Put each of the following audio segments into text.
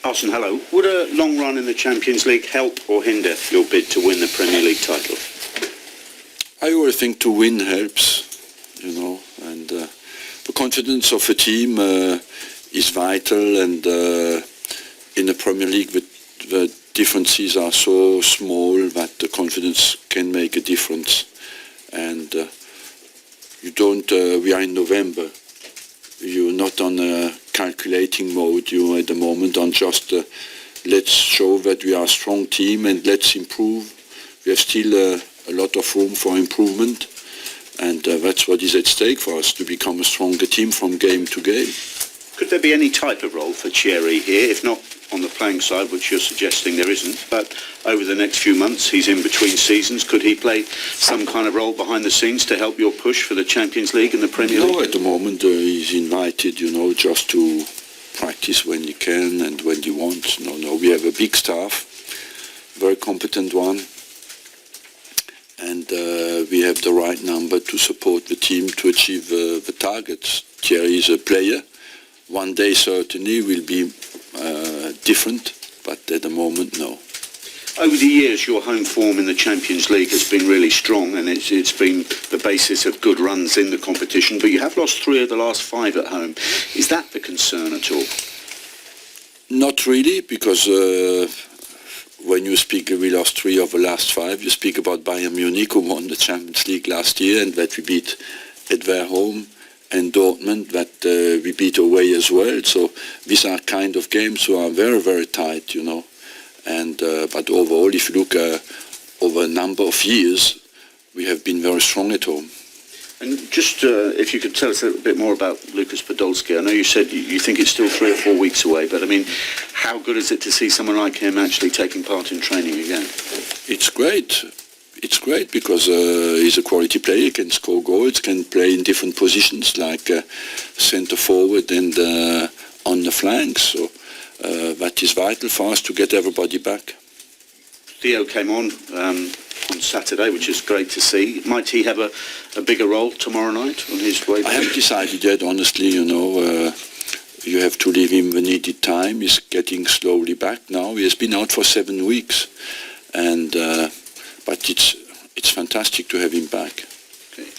Arsene, hello. Would a long run in the Champions League help or hinder your bid to win the Premier League title? I always think to win helps, and the confidence of a team is vital, and in the Premier League the differences are so small that the confidence can make a difference. And we are in November. You're not on a calculating mode. You're at the moment on just let's show that we are a strong team and let's improve. We have still a lot of room for improvement, and that's what is at stake for us, to become a stronger team from game to game. Could there be any type of role for Thierry here, if not on the playing side, which you're suggesting there isn't, but over the next few months, he's in between seasons, could he play some kind of role behind the scenes to help your push for the Champions League and the Premier League? No, at the moment he's invited, just to practice when he can and when he wants. No, we have a big staff, very competent one, and we have the right number to support the team to achieve the targets. Thierry is a player. One day certainly will be different, but at the moment, no. Over the years, your home form in the Champions League has been really strong, and it's been the basis of good runs in the competition, but you have lost 3 of the last 5 at home. Is that the concern at all? Not really, because when you speak we lost 3 of the last 5, you speak about Bayern Munich, who won the Champions League last year, and that we beat at their home, and Dortmund that we beat away as well. So these are kind of games who are very, very tight, And but overall, if you look over a number of years, we have been very strong at home. And just if you could tell us a little bit more about Lucas Podolski. I know you said you think it's still 3 or 4 weeks away, but I mean, how good is it to see someone like him actually taking part in training again? It's great. It's great because he's a quality player. He can score goals, can play in different positions like centre forward and on the flanks. So that is vital for us to get everybody back. Theo came on Saturday, which is great to see. Might he have a bigger role tomorrow night on his way back? I haven't decided yet, honestly. You have to give him the needed time. He's getting slowly back now. He has been out for 7 weeks, and but it's fantastic to have him back. Okay.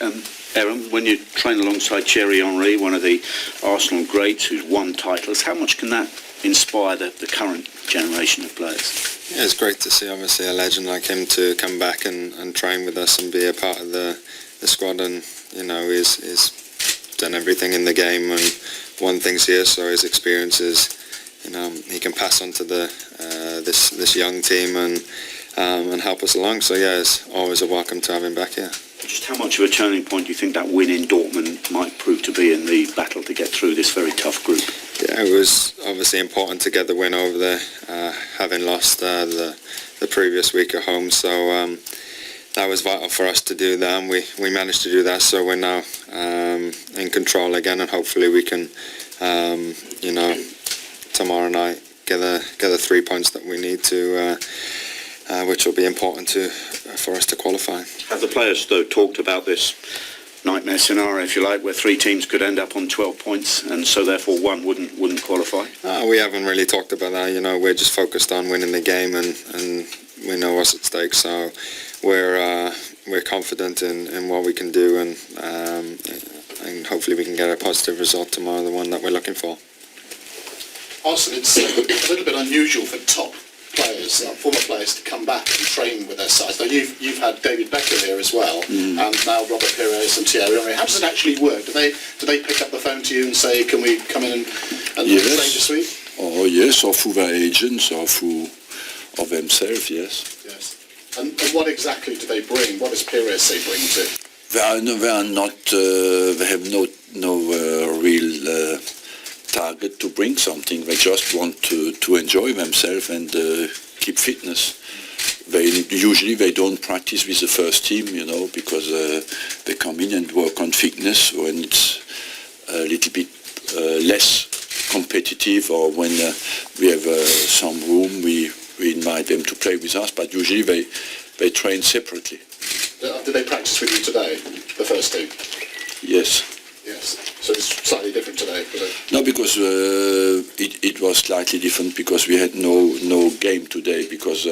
Aaron, when you train alongside Thierry Henry, one of the Arsenal greats who's won titles, how much can that inspire the current generation of players? Yeah, it's great to see obviously a legend like him to come back and train with us and be a part of the squad, and he's done everything in the game and won things here, so his experiences he can pass on to this young team and help us along. So yeah, it's always a welcome to have him back here. Just how much of a turning point do you think that win in Dortmund might prove to be in the battle to get through this very tough group? Yeah, it was obviously important to get the win over there, having lost the previous week at home. So that was vital for us to do that, and we managed to do that. So we're now in control again, and hopefully we can, tomorrow night get the 3 points that we need to. Which will be important for us to qualify. Have the players, though, talked about this nightmare scenario, if you like, where 3 teams could end up on 12 points, and so therefore one wouldn't qualify? We haven't really talked about that. We're just focused on winning the game, and we know what's at stake. So we're confident in what we can do, and hopefully we can get a positive result tomorrow, the one that we're looking for. Arsene, it's a little bit unusual for top players, former players, to come back and train with their sides. Now you've had David Beckham here as well, and now Robert Pires and Thierry Henry. How does it actually work? Do they pick up the phone to you and say, "Can we come in and yes. train this week?" Oh yes, or through their agents, or through of themselves. Yes. Yes. And what exactly do they bring? What does Pires say bring to? They are not. They have no real target to bring something. They just want to enjoy themselves and keep fitness. They don't practice with the first team, because they come in and work on fitness when it's a little bit less competitive, or when we have some room, we invite them to play with us, but usually they train separately. Did they practice with you today, the first team? Yes. Yes. So it's slightly different today. No, because it was slightly different because we had no game today because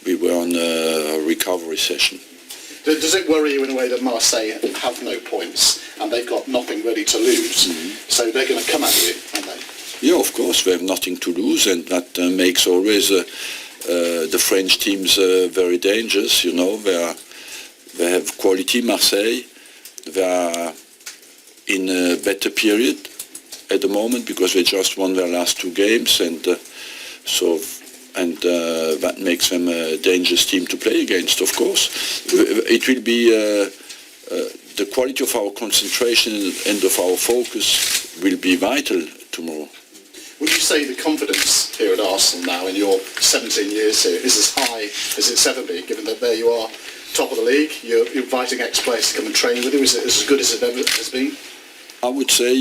we were on a recovery session. Does it worry you in a way that Marseille have no points and they've got nothing ready to lose? So they're going to come at you, aren't they? Yeah, of course, we have nothing to lose, and that makes always the French teams very dangerous. You know, they have quality. Marseille, they are in a better period at the moment because they just won their last 2 games, and that makes them a dangerous team to play against. Of course, it will be the quality of our concentration and of our focus will be vital tomorrow. Would you say the confidence here at Arsenal now in your 17 years here is as high as it's ever been, given that there you are, top of the league, you're inviting ex-players to come and train with you? Is it as good as it ever has been? I would say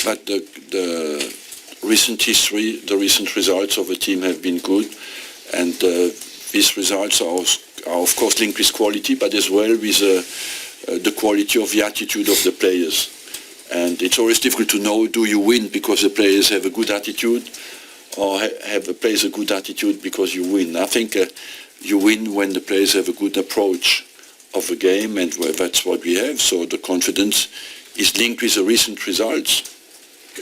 that the recent history, the recent results of the team have been good, and these results are of course linked with quality, but as well with the quality of the attitude of the players. And it's always difficult to know, do you win because the players have a good attitude, or have the players a good attitude because you win? I think you win when the players have a good approach of the game, and that's what we have. So the confidence is linked with the recent results.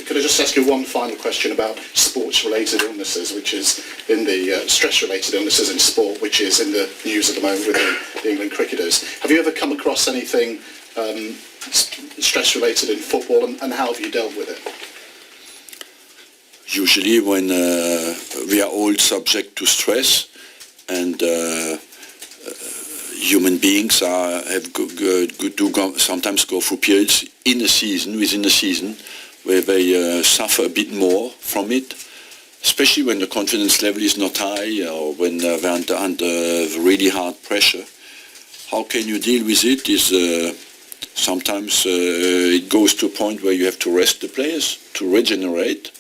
Could I just ask you one final question about sports-related illnesses, which is in the stress-related illnesses in sport, which is in the news at the moment with the England cricketers. Have you ever come across anything stress-related in football, and how have you dealt with it? Usually when we are all subject to stress, and human beings sometimes go through periods within a season, where they suffer a bit more from it, especially when the confidence level is not high or when they're under really hard pressure. How can you deal with it is sometimes it goes to a point where you have to rest the players to regenerate,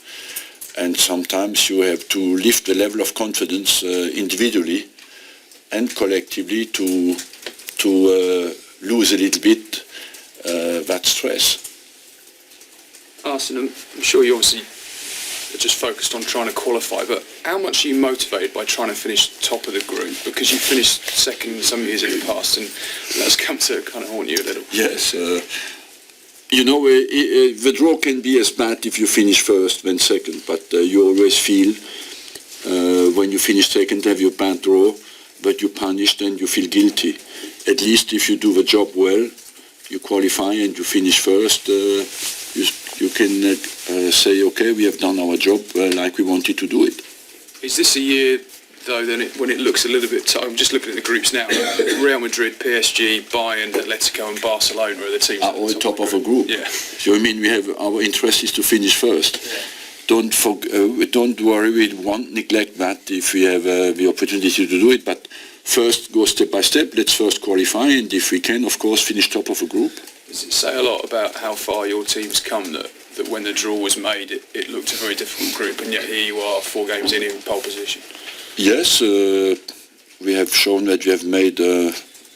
and sometimes you have to lift the level of confidence individually and collectively to lose a little bit that stress. Arsene, I'm sure you obviously are just focused on trying to qualify, but how much are you motivated by trying to finish top of the group? Because you finished second some years in the past, and that's come to kind of haunt you a little. Yes, you know, the draw can be as bad if you finish first than second, but you always feel when you finish second, have your bad draw, but you're punished and you feel guilty. At least if you do the job well, you qualify and you finish first, you can say, okay, we have done our job like we wanted to do it. Is this a year, though, then when it looks a little bit tough? I'm just looking at the groups now. Real Madrid, PSG, Bayern, Atletico and Barcelona are the teams Are all top of a group. Yeah. So I mean, we have our interest is to finish first. Yeah. Don't worry, we won't neglect that if we have the opportunity to do it, but first go step by step. Let's first qualify, and if we can, of course, finish top of a group. Does it say a lot about how far your team's come that when the draw was made, it looked a very difficult group, and yet here you are 4 games in pole position? Yes, we have shown that we have made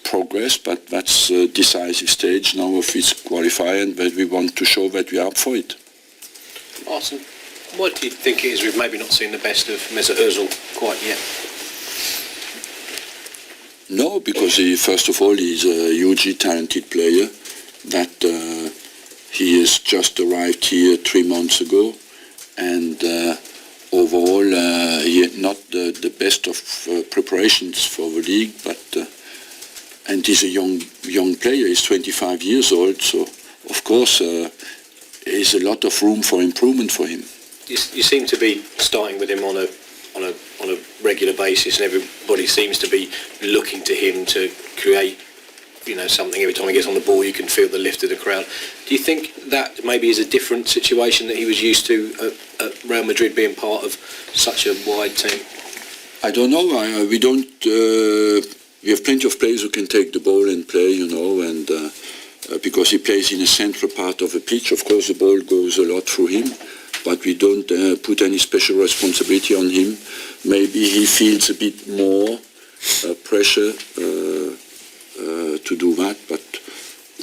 progress, but that's a decisive stage now of this qualifying, that we want to show that we are up for it. Arsene, why do you think it is we've maybe not seen the best of Mesut Ozil quite yet? No, because first of all, he's a hugely talented player. That he has just arrived here 3 months ago, and overall he had not the best of preparations for the league, but and he's a young player. He''s 25 years old, so of course there's a lot of room for improvement for him. You seem to be starting with him on a regular basis, and everybody seems to be looking to him to create, something. Every time he gets on the ball, you can feel the lift of the crowd. Do you think that maybe is a different situation that he was used to at Real Madrid, being part of such a wide team? I don't know. We don't. We have plenty of players who can take the ball and play, and because he plays in a central part of the pitch, of course the ball goes a lot through him. But we don't put any special responsibility on him. Maybe he feels a bit more pressure to do that, but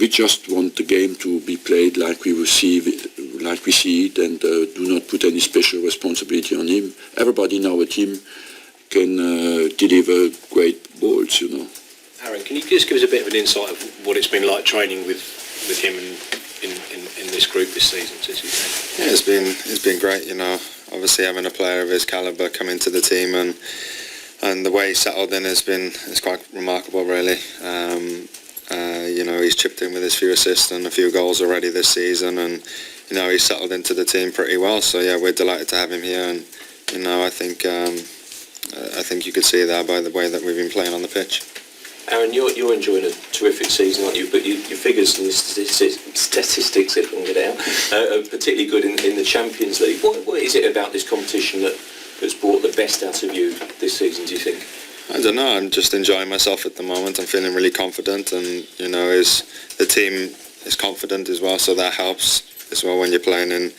we just want the game to be played like we see it, and do not put any special responsibility on him. Everybody in our team can deliver great balls, you know. Aaron, can you just give us a bit of an insight of what it's been like training with him in this group this season since he came? Yeah, it's been great. You know, obviously having a player of his calibre come into the team and the way he settled in is quite remarkable, really. You know, he's chipped in with his few assists and a few goals already this season, and you know, he's settled into the team pretty well. So yeah, we're delighted to have him here, and you know, I think you could see that by the way that we've been playing on the pitch. Aaron, you're enjoying a terrific season, aren't you? But your figures and statistics, if I can get it out, are particularly good in the Champions League. What is it about this competition that's brought the best out of you this season, do you think? I don't know, I'm just enjoying myself at the moment. I'm feeling really confident, and you know, the team is confident as well, so that helps as well when you're playing in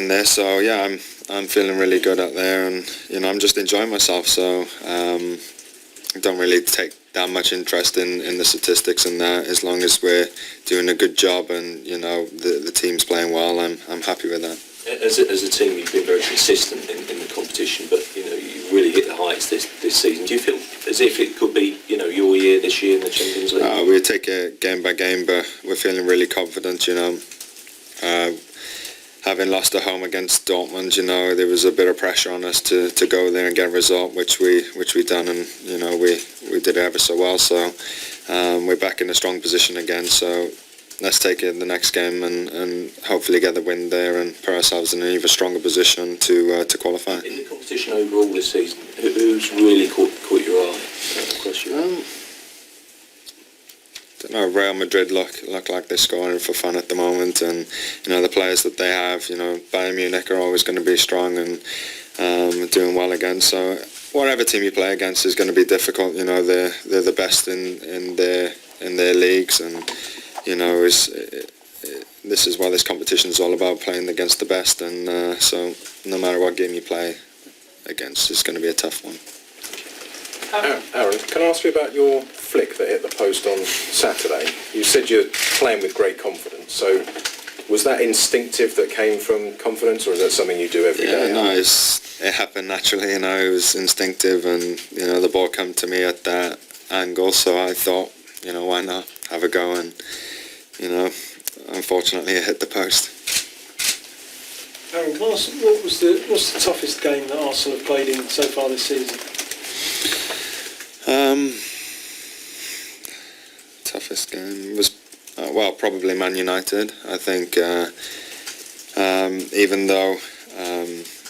there. So yeah, I'm feeling really good out there, and you know, I'm just enjoying myself. So I don't really take that much interest in the statistics and that. As long as we're doing a good job and you know the team's playing well, I'm happy with that. As a team, you've been very consistent in the competition, but you know, you really hit the heights this season. Do you feel as if it could be, you know, your year this year in the Champions League? We take it game by game, but we're feeling really confident. You know, having lost at home against Dortmund, you know, there was a bit of pressure on us to go there and get a result, which we done, and you know, we did it ever so well. So we're back in a strong position again. So let's take it in the next game and hopefully get the win there and put ourselves in an even stronger position to qualify. In the competition overall this season, who's really caught your eye across your eye? I don't know, Real Madrid look like they're scoring for fun at the moment, and you know, the players that they have, you know, Bayern Munich are always going to be strong and doing well again. So whatever team you play against is going to be difficult. You know, they're the best in their leagues, and you know, this is what this competition is all about, playing against the best, and so no matter what game you play against, it's going to be a tough one. Aaron, can I ask you about your flick that hit the post on Saturday? You said you're playing with great confidence, so was that instinctive that came from confidence, or is that something you do every day? No, it happened naturally, you know, it was instinctive, and you know, the ball came to me at that angle, so I thought, you know, why not have a go, and you know, unfortunately it hit the post. Aaron, what's the toughest game that Arsenal have played in so far this season? Toughest game was probably Man United. I think even though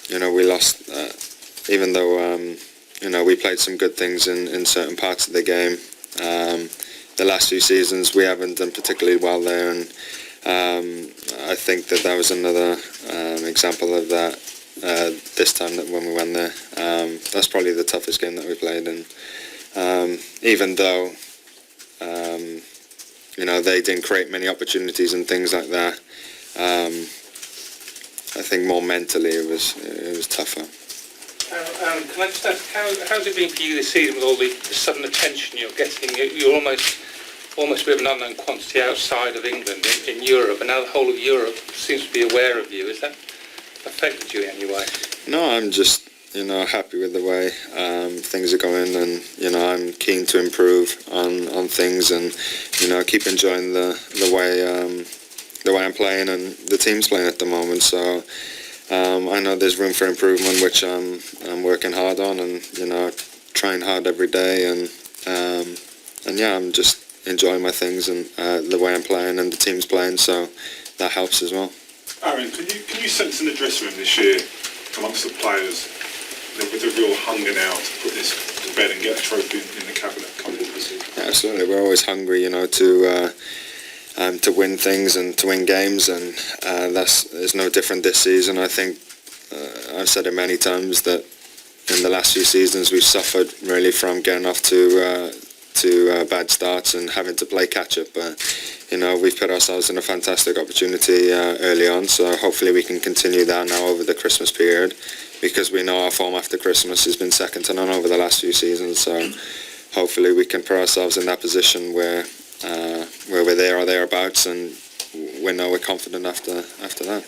you know, we lost, even though you know, we played some good things in certain parts of the game, the last few seasons we haven't done particularly well there, and I think that was another example of that this time, that when we went there. That's probably the toughest game that we played, and even though you know, they didn't create many opportunities and things like that, I think more mentally it was tougher. Aaron, can I just ask, how's it been for you this season with all the sudden attention you're getting? You're almost a bit of an unknown quantity outside of England, in Europe, and now the whole of Europe seems to be aware of you. Has that affected you in any way? No, I'm just, you know, happy with the way things are going, and you know, I'm keen to improve on things, and you know, keep enjoying the way I'm playing and the team's playing at the moment. So I know there's room for improvement, which I'm working hard on, and you know, trying hard every day, and yeah, I'm just enjoying my things and the way I'm playing and the team's playing, so that helps as well. Aaron, can you sense in the dressing room this year amongst the players with a real hunger now to put this to bed and get a trophy in the cabinet come this season? Yeah, absolutely, we're always hungry, you know, to win things and to win games, and it's no different this season. I think I've said it many times that in the last few seasons we've suffered really from getting off to bad starts and having to play catch up, but you know, we've put ourselves in a fantastic opportunity early on, so hopefully we can continue that now over the Christmas period, because we know our form after Christmas has been second to none over the last few seasons, so hopefully we can put ourselves in that position where where we're there or thereabouts, and we're confident after that.